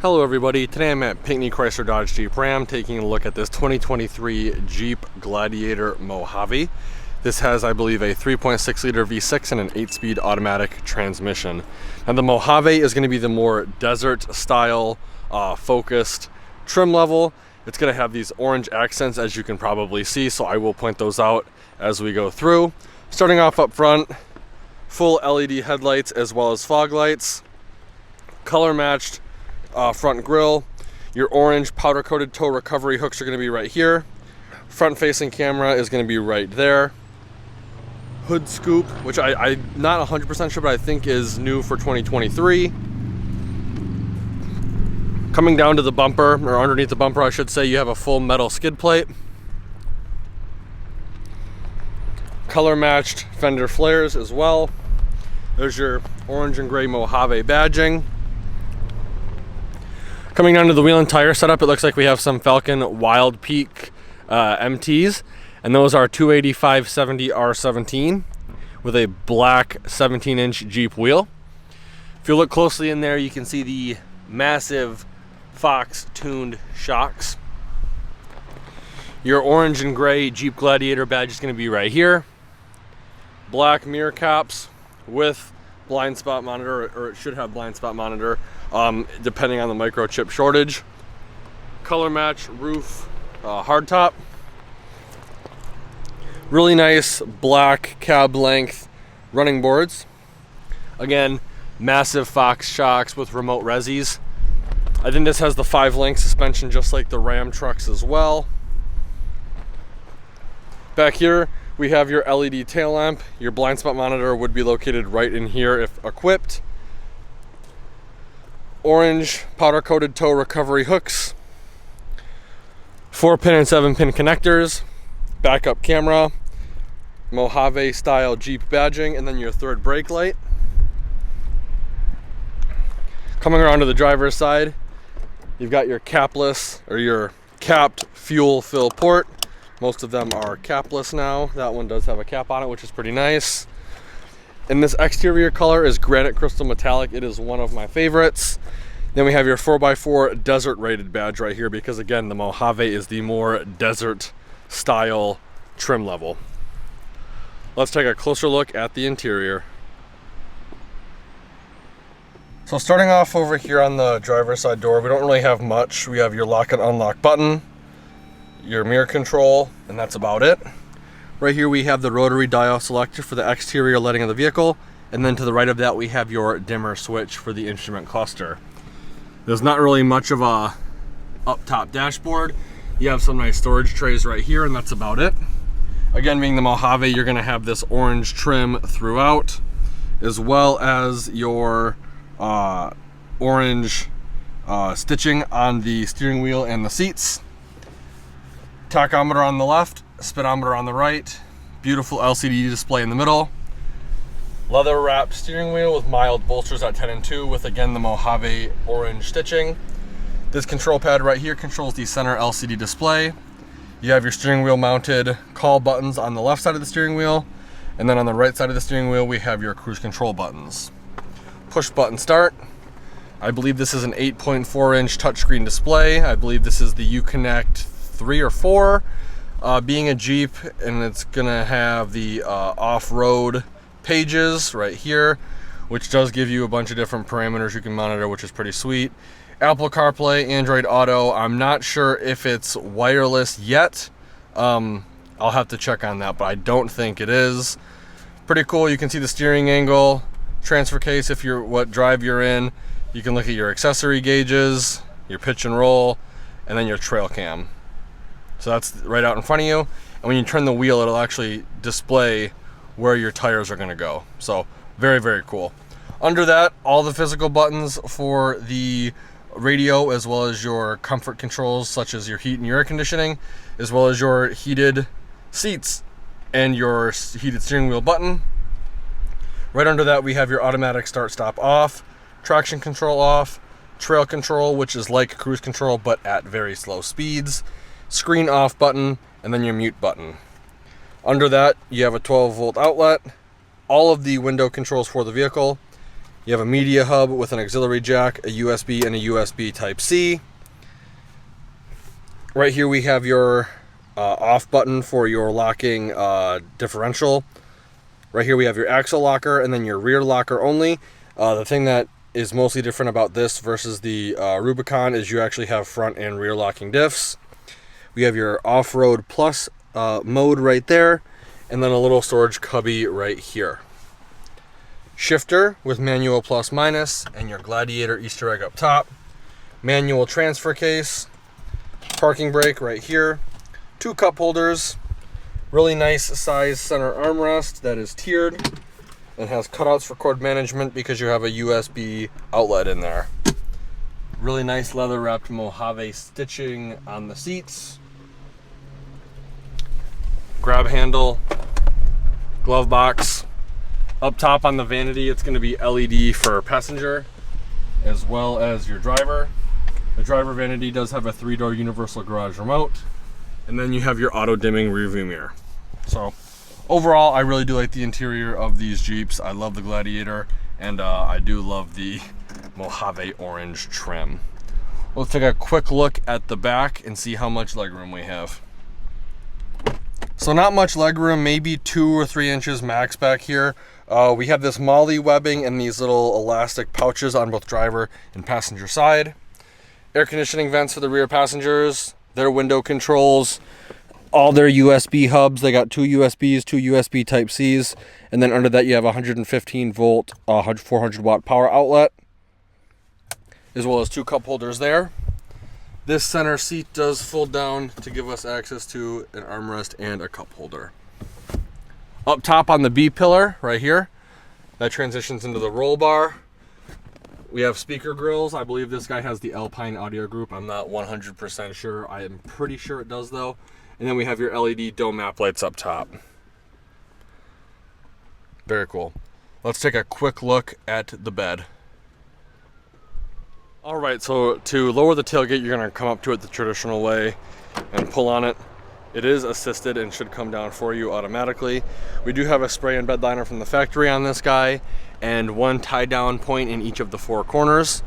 Hello everybody, today I'm at Pinckney Dodge Jeep Ram taking a look at this 2023 Jeep Gladiator Mojave. This has, I believe, a 3.6 liter V6 and an 8-speed automatic transmission. Now the Mojave is going to be the more desert style focused trim level. It's going to have these orange accents, as you can probably see, so I will point those out as we go through. Starting off up front, full LED headlights as well as fog lights, color matched front grille. Your orange powder coated tow recovery hooks are going to be right here. Front facing camera is going to be right there. Hood scoop, which I'm not 100% sure, but I think is new for 2023. Coming down to the bumper, or underneath the bumper I should say, you have a full metal skid plate. Color matched fender flares as well. There's your orange and gray Mojave badging. Coming down to the wheel and tire setup, it looks like we have some Falcon Wild Peak MTs, and those are 285/70 R17 with a black 17-inch Jeep wheel. If you look closely in there, you can see the massive Fox tuned shocks. Your orange and gray Jeep Gladiator badge is going to be right here. Black mirror caps with blind spot monitor, or it should have blind spot monitor, depending on the microchip shortage. Color match roof hardtop. Really nice black cab length running boards. Again, massive Fox shocks with remote resis. I think this has the 5-link suspension just like the Ram trucks as well. Back here we have your LED tail lamp. Your blind spot monitor would be located right in here if equipped. Orange powder coated tow recovery hooks. 4-pin and 7-pin connectors. Backup camera. Mojave style Jeep badging, and then your third brake light. Coming around to the driver's side, you've got your capless, or your capped fuel fill port. Most of them are capless now. That one does have a cap on it, which is pretty nice. And this exterior color is granite crystal metallic. It is one of my favorites. Then we have your 4x4 desert rated badge right here, because again, the Mojave is the more desert style trim level. Let's take a closer look at the interior. So starting off over here on the driver's side door, we don't really have much. We have your lock and unlock button, your mirror control, and that's about it. Right here we have the rotary dial selector for the exterior lighting of the vehicle, and then to the right of that we have your dimmer switch for the instrument cluster. There's not really much of a up-top dashboard. You have some nice storage trays right here, and that's about it. Again, being the Mojave, you're going to have this orange trim throughout, as well as your orange stitching on the steering wheel and the seats. Tachometer on the left, speedometer on the right, beautiful LCD display in the middle. Leather wrapped steering wheel with mild bolsters at 10 and 2 with, again, the Mojave orange stitching. This control pad right here controls the center LCD display. You have your steering wheel mounted call buttons on the left side of the steering wheel, and then on the right side of the steering wheel we have your cruise control buttons. Push button start. I believe this is an 8.4-inch touchscreen display. I believe this is the Uconnect 3 or 4. Being a Jeep, and it's gonna have the off-road pages right here, which does give you a bunch of different parameters you can monitor, which is pretty sweet. Apple CarPlay, Android Auto. I'm not sure if it's wireless yet. I'll have to check on that, but I don't think it is. Pretty cool. You can see the steering angle, transfer case if you're what drive you're in. You can look at your accessory gauges, your pitch and roll, and then your trail cam. So that's right out in front of you. And when you turn the wheel, it'll actually display where your tires are going to go. So very, very cool. Under that, all the physical buttons for the radio, as well as your comfort controls such as your heat and your air conditioning, as well as your heated seats and your heated steering wheel button. Right under that we have your automatic start stop off, traction control off, trail control, which is like cruise control but at very slow speeds, screen off button, and then your mute button. Under that you have a 12-volt outlet, all of the window controls for the vehicle, You have a media hub with an auxiliary jack, a USB, and a USB Type-C. Right here we have your off button for your locking differential. Right here we have your axle locker and then your rear locker only. The thing that is mostly different about this versus the Rubicon is you actually have front and rear locking diffs. We have your off-road plus mode right there, and then a little storage cubby right here. Shifter with manual plus minus, and your Gladiator Easter egg up top. Manual transfer case, parking brake right here, 2 cup holders, really nice size center armrest that is tiered and has cutouts for cord management because you have a USB outlet in there. Really nice leather wrapped Mojave stitching on the seats. Grab handle, glove box. Up top on the vanity, it's going to be LED for passenger as well as your driver. The driver vanity does have a 3-door universal garage remote, and then you have your auto dimming rear view mirror. So overall, I really do like the interior of these Jeeps. I love the Gladiator, and I do love the Mojave orange trim. Let's take a quick look at the back and see how much legroom we have. So not much legroom, maybe 2 or 3 inches max back here. We have this MOLLE webbing and these little elastic pouches on both driver and passenger side. Air conditioning vents for the rear passengers, their window controls, all their USB hubs. They got 2 USBs, 2 USB Type-Cs, and then under that you have a 115 volt, 400 watt power outlet, as well as 2 cup holders there. This center seat does fold down to give us access to an armrest and a cup holder. Up top on the B pillar right here, that transitions into the roll bar. We have speaker grills. I believe this guy has the Alpine audio group. I'm not 100% sure. I am pretty sure it does though. And then we have your LED dome map lights up top. Very cool. Let's take a quick look at the bed. All right, so to lower the tailgate, you're gonna come up to it the traditional way and pull on it. It is assisted and should come down for you automatically. We do have a spray and bed liner from the factory on this guy and 1 tie down point in each of the 4 corners.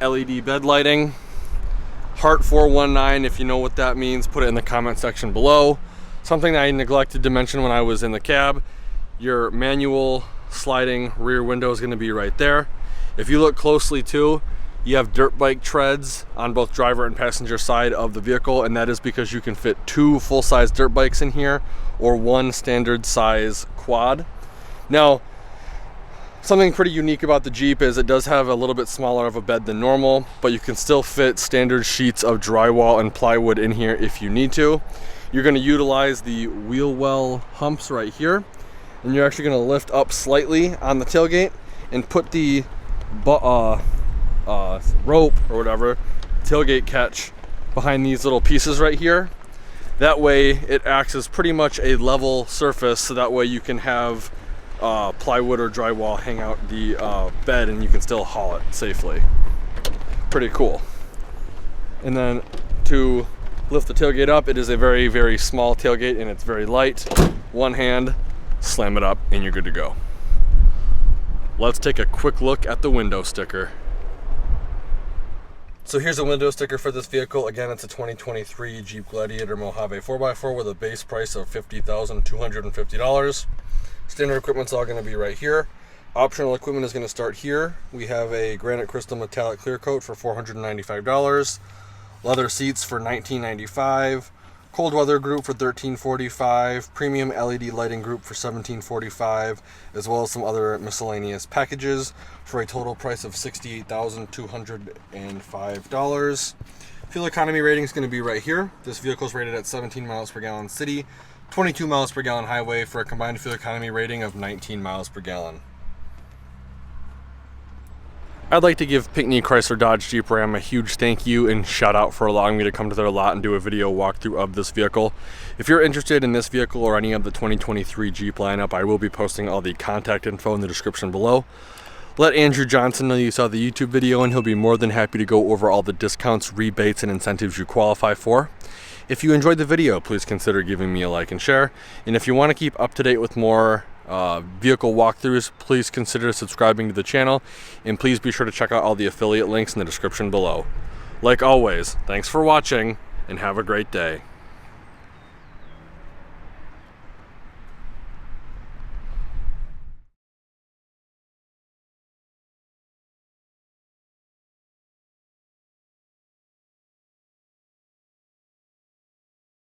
LED bed lighting. Heart 419, if you know what that means, put it in the comment section below. Something that I neglected to mention when I was in the cab, your manual sliding rear window is gonna be right there. If you look closely too, you have dirt bike treads on both driver and passenger side of the vehicle, and that is because you can fit 2 full-size dirt bikes in here or 1 standard size quad. Now, something pretty unique about the Jeep is it does have a little bit smaller of a bed than normal, but you can still fit standard sheets of drywall and plywood in here if you need to. You're going to utilize the wheel well humps right here, and you're actually going to lift up slightly on the tailgate and put the rope or whatever, tailgate catch, behind these little pieces right here. That way it acts as pretty much a level surface, so that way you can have plywood or drywall hang out the bed and you can still haul it safely. Pretty cool. And then to lift the tailgate up, it is a very, very small tailgate and it's very light. One hand, slam it up and you're good to go. Let's take a quick look at the window sticker. So here's a window sticker for this vehicle. Again, it's a 2023 Jeep Gladiator Mojave 4x4 with a base price of $50,250. Standard equipment's all going to be right here. Optional equipment is going to start here. We have a granite crystal metallic clear coat for $495. Leather seats for $1995. Cold weather group for $1345. Premium LED lighting group for $1745, as well as some other miscellaneous packages for a total price of $68,205. Fuel economy rating is going to be right here. This vehicle is rated at 17 miles per gallon city, 22 miles per gallon highway, for a combined fuel economy rating of 19 miles per gallon. I'd like to give Pinckney Chrysler Dodge Jeep Ram a huge thank you and shout out for allowing me to come to their lot and do a video walkthrough of this vehicle. If you're interested in this vehicle or any of the 2023 Jeep lineup, I will be posting all the contact info in the description below. Let Andrew Johnson know you saw the YouTube video and he'll be more than happy to go over all the discounts, rebates, and incentives you qualify for. If you enjoyed the video, please consider giving me a like and share. And if you want to keep up to date with more vehicle walkthroughs, please consider subscribing to the channel, and please be sure to check out all the affiliate links in the description below. Like always, thanks for watching and have a great day.